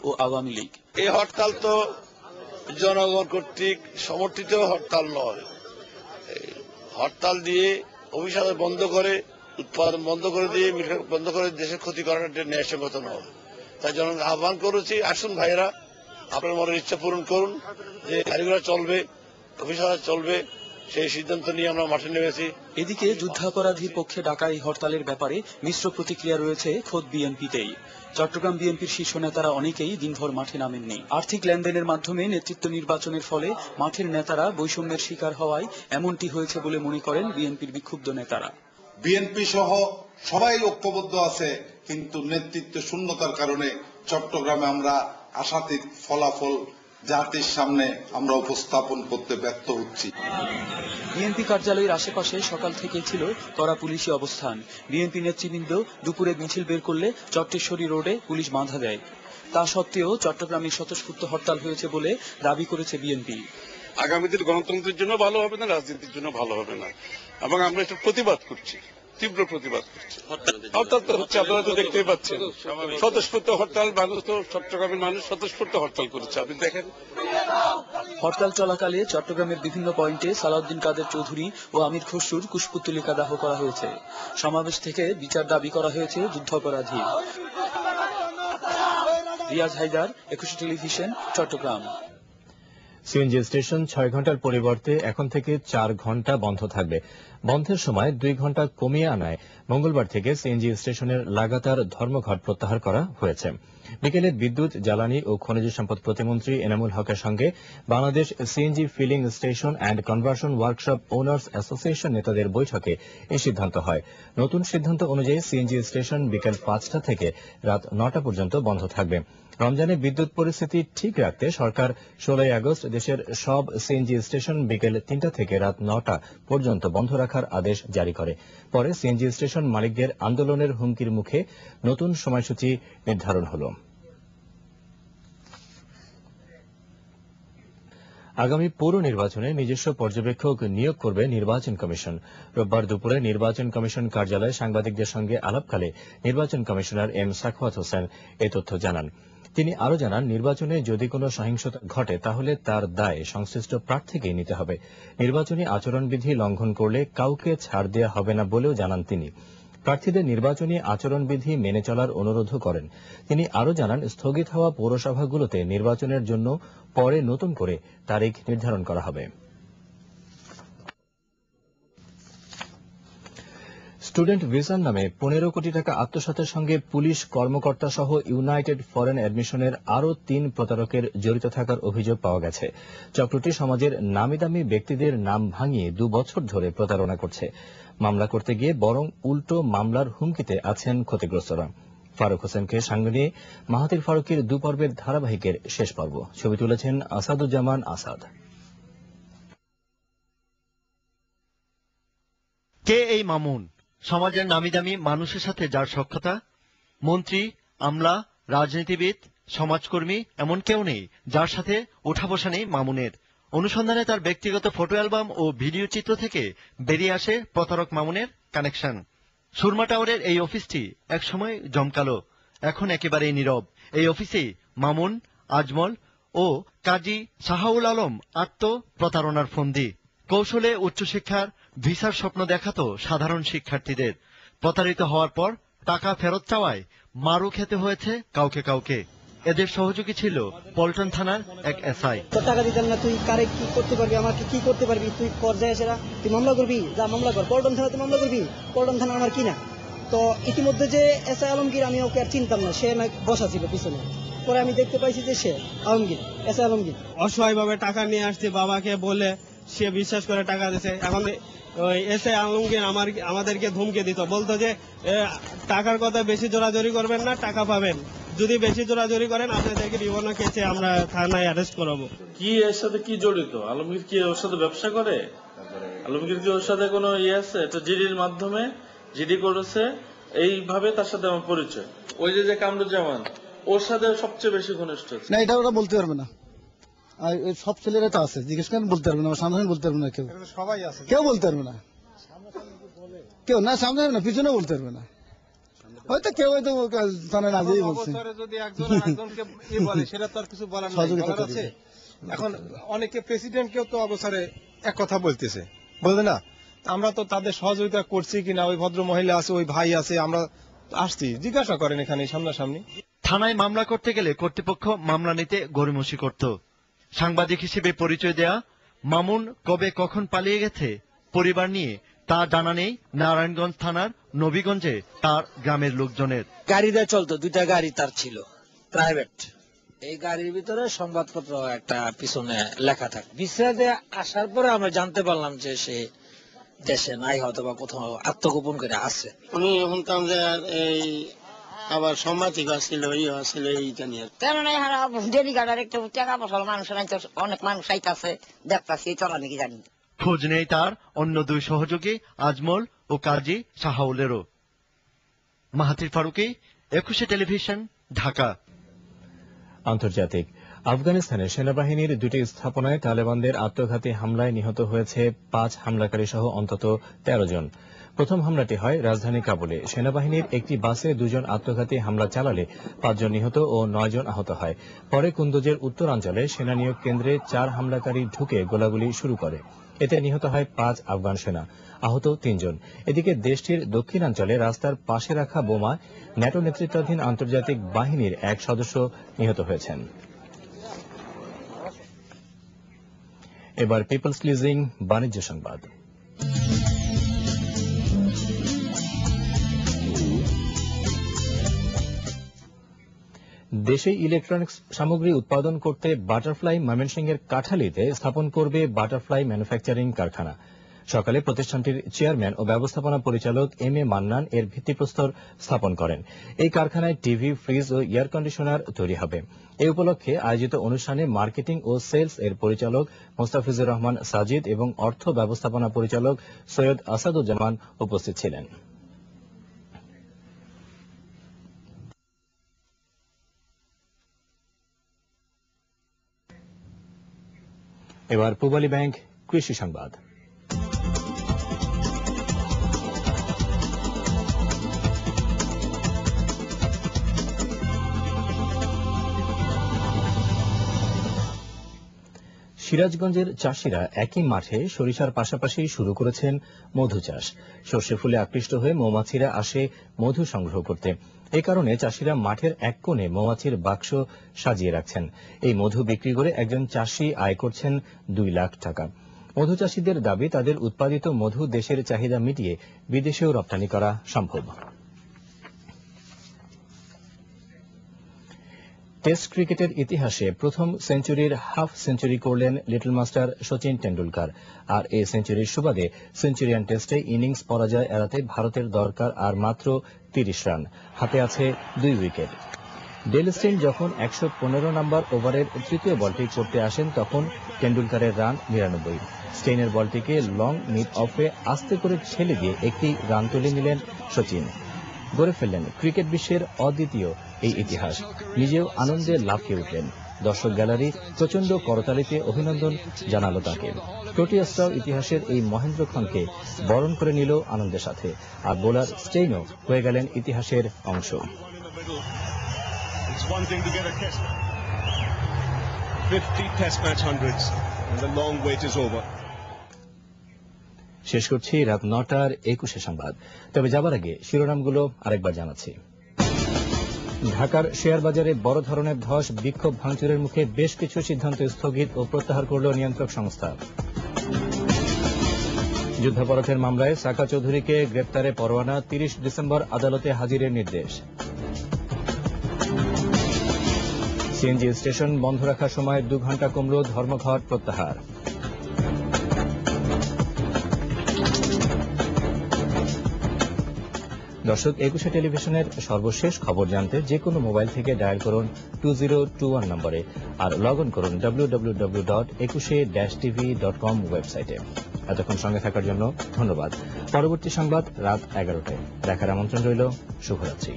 ও আওয়ামী লীগ। এই হরতাল তো জনগণ কর্তৃক সমর্থিত হরতাল নয়। হরতাল দিয়ে অফিস বন্ধ করে, উৎপাদন বন্ধ করে দিয়ে, বন্ধ করে দেশের ক্ষতি করার একটা ন্যায়সঙ্গত নয়। তাই জনগণ আহ্বান করেছি, আসুন ভাইয়েরা, আপনার মনের ইচ্ছা পূরণ করুন যে গাড়িগুলো চলবে, অফিস চলবে, সেই সিদ্ধান্ত নিয়ে আমরা মাঠে নেমেছি। এদিকে যুদ্ধাপরাধীর পক্ষে ডাকা এই হরতালের ব্যাপারে মিশ্র প্রতিক্রিয়া রয়েছে খোদ বিএনপিতেই। চট্টগ্রাম বিএনপির শীর্ষ নেতারা অনেকেই দিনভর মাঠে নামেননি। আর্থিক লেনদেনের মাধ্যমে নেতৃত্ব নির্বাচনের ফলে মাঠের নেতারা বৈষম্যের শিকার হওয়ায় এমনটি হয়েছে বলে মনে করেন বিএনপির বিক্ষুব্ধ নেতারা। বিএনপি সহ সবাই ঐক্যবদ্ধ আছে, কিন্তু নেতৃত্ব শূন্যতার কারণে চট্টগ্রামে আমরা আশাতীত ফলাফল জাতির সামনে আমরা উপস্থাপন করতে ব্যর্থ হচ্ছি। বিএনপি কার্যালয়ের আশেপাশে সকাল থেকে ছিল কড়া পুলিশি অবস্থান। বিএনপি নেতৃবৃন্দ দুপুরে মিছিল বের করলে চট্টেশ্বরী রোডে পুলিশ বাধা দেয়। তা সত্ত্বেও চট্টগ্রামে স্বতঃস্ফূর্ত হরতাল হয়েছে বলে দাবি করেছে বিএনপি। আগামী দিন গণতন্ত্রের জন্য ভালো হবে না, রাজনীতির জন্য ভালো হবে না, এবং আমরা এটা প্রতিবাদ করছি, তীব্র প্রতিবাদ করছি। হরতাল তো হচ্ছে, আপনারা তো দেখতেই পাচ্ছেন, স্বতঃস্ফূর্ত হরতাল। মানুষ তো, চট্টগ্রামের মানুষ স্বতঃস্ফূর্ত হরতাল করেছে, আপনি দেখেন। হরতাল চলাকালে চট্টগ্রামের বিভিন্ন পয়েন্টে সালাউদ্দিন কাদের চৌধুরী ও আমির খসরুর কুশপুত্তলিকা দাহ করা হয়েছে। সমাবেশ থেকে বিচার দাবি করা হয়েছে যুদ্ধাপরাধী। Riaz Haider, 21 television, Chittagong. CNG station 6 ঘন্টার পরিবর্তে এখন থেকে 4 ঘন্টা বন্ধ থাকবে। বন্ধের সময় 2 ঘন্টা কমিয়ে আনায় মঙ্গলবার থেকে সিএনজি স্টেশনের লাগাতার ধর্মঘট প্রত্যাহার করা হয়েছে। বিকেলে বিদ্যুৎ, জ্বালানি ও খনিজ সম্পদ প্রতিমন্ত্রী এনামুল হকের সঙ্গে Bangladesh CNG filling station and conversion workshop owners association নেতাদের বৈঠকে এই সিদ্ধান্ত হয়। নতুন সিদ্ধান্ত অনুযায়ী সিএনজি স্টেশন বিকেল 5টা থেকে রাত 9টা পর্যন্ত বন্ধ থাকবে। রমজানে বিদ্যুৎ পরিস্থিতি ঠিক রাখতে সরকার 16 আগস্ট দেশের সব সিএনজি স্টেশন বিকেল 3টা থেকে রাত 9টা পর্যন্ত বন্ধ রাখার আদেশ জারি করে। পরে সিএনজি স্টেশন মালিকদের আন্দোলনের হুমকির মুখে নতুন সময়সূচি নির্ধারণ হল। আগামী পৌর নির্বাচনে নিজস্ব পর্যবেক্ষক নিয়োগ করবে নির্বাচন কমিশন। রোববার দুপুরে নির্বাচন কমিশন কার্যালয়ে সাংবাদিকদের সঙ্গে আলাপকালে নির্বাচন কমিশনার এম সাখাওয়াত হোসেন এ তথ্য জানান। তিনি আরও জানান, নির্বাচনে যদি কোনো সহিংসতা ঘটে তাহলে তার দায় সংশ্লিষ্ট প্রার্থীকেই নিতে হবে। নির্বাচনী আচরণবিধি লঙ্ঘন করলে কাউকে ছাড় দেওয়া হবে না বলেও জানান তিনি। প্রার্থীদের নির্বাচনী আচরণবিধি মেনে চলার অনুরোধও করেন। তিনি আরও জানান, স্থগিত হওয়া পৌরসভাগুলোতে নির্বাচনের জন্য পরে নতুন করে তারিখ নির্ধারণ করা হবে। স্টুডেন্ট ভিসার নামে 15 কোটি টাকা আত্মসাতের সঙ্গে পুলিশ কর্মকর্তা সহ ইউনাইটেড ফরেন অ্যাডমিশনের আরও 3 প্রতারকের জড়িত থাকার অভিযোগ পাওয়া গেছে। চক্রটি সমাজের নামিদামি ব্যক্তিদের নাম ভাঙিয়ে 2 বছর ধরে প্রতারণা করছে। মামলা করতে গিয়ে বরং উল্টো মামলার হুমকিতে আছেন ক্ষতিগ্রস্তরা। ফারুক হোসেনকে সঙ্গে নিয়ে মাহাতির ফারুকের 2 পর্বের ধারাবাহিকের শেষ পর্ব। ছবি তুলেছেন আসাদুজ্জামান আসাদ। কে এই মামুন? সমাজের নামিদামি মানুষের সাথে যার সখ্যতা? মন্ত্রী, আমলা, রাজনীতিবিদ, সমাজকর্মী এমন কেউ নেই যার সাথে ওঠা বসা নেই মামুনের। অনুসন্ধানে তার ব্যক্তিগত ফটো অ্যালবাম ও ভিডিও চিত্র থেকে বেরিয়ে আসে প্রতারক মামুনের কানেকশন। সুরমা টাওয়ারের এই অফিসটি একসময় জমকালো, এখন একেবারেই নীরব। এই অফিসেই মামুন, আজমল ও কাজী শাহাউল আলম প্রতারণার ফন্দি। কৌশলে উচ্চশিক্ষার ভিসার স্বপ্ন দেখাতো সাধারণ শিক্ষার্থীদের। প্রতারিত হওয়ার পর টাকা ফেরত চাওয়ায় মারও খেতে হয়েছে কাউকে কাউকে। এদের সহযোগী ছিল পল্টন থানার এক এসআই। টাকা দিতাম না, তুই কারে কি করতে পারবি, আমাকে কি করতে পারবি, তুই পর্যায়ে এসে তুই মামলা করবি, যা মামলা কর, পল্টন থানাতে মামলা করবি, পল্টন থানা আমার কিনা। তো ইতিমধ্যে যে এসআই আলমগীর, আমি ওকে আর চিনতাম না, সে না বসা ছিল পিছনে। পরে আমি দেখতে পাইছি যে সে আলমগীর, এসআই আলমগীর অসহায় ভাবে টাকা নিয়ে আসছে, বাবাকে বলে সে বিশ্বাস করে টাকা দিয়েছে। এখন এসআই আলমগীর আমাদেরকে ধমকে দিত, বলতো যে টাকার কথা বেশি জোরাজোরি করবেন না, টাকা পাবেন, যদি বেশি জোরাজোরি করেন আপনাদেরকে বিভিন্ন কেসে আমরা থানায় অ্যারেস্ট করাবো। কি এর সাথে কি জড়িত? আলমগীর কি ওর সাথে ব্যবসা করে? আলমগীর কি ওর সাথে কোনো আছে? এটা জিডির মাধ্যমে জিডি করেছে, এইভাবে তার সাথে আমার পরিচয়। ওই যে কামরুজ্জামান, ওর সাথে সবচেয়ে বেশি ঘনিষ্ঠ না। এটা ওরা বলতে পারবে না, সব ছেলেরা তো আছে, জিজ্ঞেস করেন বলতে পারবে না, সামনে বলতে পারবে না, কেউ সবাই আছে, কেউ বলতে পারবে না, কেউ না সামনে না পিছনে বলতে পারবে না। হয়তো কেউ হয়তো থানায় না যেই বলছে যদি একজন একজনকে বলে সেটা তো আর কিছু বলার সহযোগিতা আছে। এখন অনেকে প্রেসিডেন্টকেও তো অবসরে এক কথা বলতেছে, বলবে না? আমরা তো তাদের সহযোগিতা করছি কিনা, ওই ভদ্র মহিলা আছে, ওই ভাই আছে, আমরা আসছি, জিজ্ঞাসা করেন এখানে সামনাসামনি। থানায় মামলা করতে গেলে কর্তৃপক্ষ মামলা নিতে গড়িমসি করত। সাংবাদিক হিসেবে পরিচয় দেয়া মামুন কবে কখন পালিয়ে গেছে পরিবার নিয়ে তা জানা নেই নারায়ণগঞ্জ থানার নবীগঞ্জে তার গ্রামের লোকজনের। গাড়িতে চলতো, 2টা গাড়ি তার ছিল প্রাইভেট। এই গাড়ির ভিতরে সংবাদপত্র একটা পিছনে লেখা থাকে। বিসরাতে আসার পরে আমরা জানতে পারলাম যে সে দেশে নাই, হয়তো বা কোথাও আত্মগোপন করে আছে। আমি শুনতাম যে এই আবার সাংবাদিক আসছিল, আসছিল এইটা নিয়ে। তেমন ডেলি গাড়ার একটু টাকা পয়সা মানুষের অনেক মানুষ আইতাছে, দেখতাছি, চলা নাকি জানি। খোঁজ নেই তার অন্য 2 সহযোগী আজমল ও কাজী শাহাউলেরও। মাহাতির ফারুকী, 21 টেলিভিশন, ঢাকা। আন্তর্জাতিক। আফগানিস্তানের সেনাবাহিনীর 2টি স্থাপনায় তালেবানদের আত্মঘাতী হামলায় নিহত হয়েছে 5 হামলাকারী সহ অন্তত 13 জন। প্রথম হামলাটি হয় রাজধানী কাবুলে। সেনাবাহিনীর একটি বাসে 2 জন আত্মঘাতী হামলা চালালে 5 জন নিহত ও 9 জন আহত হয়। পরে কুন্দুজের উত্তরাঞ্চলে সেনা নিয়োগ কেন্দ্রে 4 হামলাকারী ঢুকে গোলাগুলি শুরু করে। এতে নিহত হয় 5 আফগান সেনা, আহত 3 জন। এদিকে দেশটির দক্ষিণাঞ্চলে রাস্তার পাশে রাখা বোমায় ন্যাটো নেতৃত্বাধীন আন্তর্জাতিক বাহিনীর এক সদস্য নিহত হয়েছেন। এবার পিপলস লিজিং বাণিজ্য সংবাদ। দেশে ইলেকট্রনিক্স সামগ্রী উৎপাদন করতে বাটারফ্লাই ময়মনসিংহের কাঠালীতে স্থাপন করবে বাটারফ্লাই ম্যানুফ্যাকচারিং কারখানা। সকালে প্রতিষ্ঠানটির চেয়ারম্যান ও ব্যবস্থাপনা পরিচালক এম এ মান্নান এর ভিত্তিপ্রস্তর স্থাপন করেন। এই কারখানায় টিভি, ফ্রিজ ও এয়ার কন্ডিশনার তৈরি হবে। এই উপলক্ষে আয়োজিত অনুষ্ঠানে মার্কেটিং ও সেলস এর পরিচালক মোস্তাফিজুর রহমান সাজিদ এবং অর্থ ব্যবস্থাপনা পরিচালক সৈয়দ আসাদুজ্জামান উপস্থিত ছিলেন। এবার পূবালী ব্যাংক কৃষি সংবাদ। সিরাজগঞ্জের চাষিরা একই মাঠে সরিষার পাশাপাশি শুরু করেছেন মধু চাষ। সর্ষে ফুলে আকৃষ্ট হয়ে মৌমাছিরা আসে মধু সংগ্রহ করতে। এ কারণে চাষিরা মাঠের এক কোণে মৌমাছির বাক্স সাজিয়ে রাখছেন। এই মধু বিক্রি করে একজন চাষি আয় করছেন 2 লাখ টাকা। মধু চাষিদের দাবি, তাদের উৎপাদিত মধু দেশের চাহিদা মিটিয়ে বিদেশেও রপ্তানি করা সম্ভব। টেস্ট ক্রিকেটের ইতিহাসে প্রথম সেঞ্চুরির হাফ সেঞ্চুরি করলেন লিটল মাস্টার সচিন টেন্ডুলকার। আর এই সেঞ্চুরির সুবাদে সেঞ্চুরিয়ান টেস্টে ইনিংস পরাজয় এড়াতে ভারতের দরকার আর মাত্র 30 রান। হাতে আছে 2 উইকেট। ডেল স্টেইন যখন 115 নম্বর ওভারের তৃতীয় বলটি করতে আসেন তখন টেন্ডুলকারের রান 99। স্টেইনের বলটিকে লং মিড অফে আস্তে করে ঠেলে দিয়ে একটি রান তুলে নিলেন সচিন। গড়ে ফেললেন ক্রিকেট বিশ্বের অদ্বিতীয় এই ইতিহাস। নিজেও আনন্দে লাফিয়ে উঠলেন। দর্শক গ্যালারি প্রচন্ড করতালিতে অভিনন্দন জানালো তাকে। প্রোটিয়াসরাও ইতিহাসের এই মহেন্দ্রক্ষণকে বরণ করে নিল আনন্দের সাথে। আর বোলার স্টেইনও হয়ে গেলেন ইতিহাসের অংশ। শেষ করছি রাত 9টার 21 সংবাদ। তবে যাবার আগে শিরোনামগুলো আরেকবার জানাচ্ছি। ঢাকার শেয়ার বাজারে বড় ধরনের ধস, বিক্ষোভ ভাঙচুরের মুখে বেশ কিছু সিদ্ধান্ত স্থগিত ও প্রত্যাহার করল নিয়ন্ত্রক সংস্থা। যুদ্ধাপরাধের মামলায় সাকা চৌধুরীকে গ্রেপ্তারে পরোয়ানা, 30 ডিসেম্বর আদালতে হাজিরের নির্দেশ। সিএনজি স্টেশন বন্ধ রাখার সময় 2 ঘণ্টা কমল ধর্মঘট প্রত্যাহার। দর্শক, 21 টেলিভিশনের সর্বশেষ খবর জানতে যে কোনো মোবাইল থেকে ডায়াল করুন 2021 নম্বরে আর লগ অন করুন www.21-tv.com ওয়েবসাইটে। এতক্ষণ সঙ্গে থাকার জন্য ধন্যবাদ। পরবর্তী সংবাদ রাত 11টায় দেখার আমন্ত্রণ রইল। শুভরাত্রি।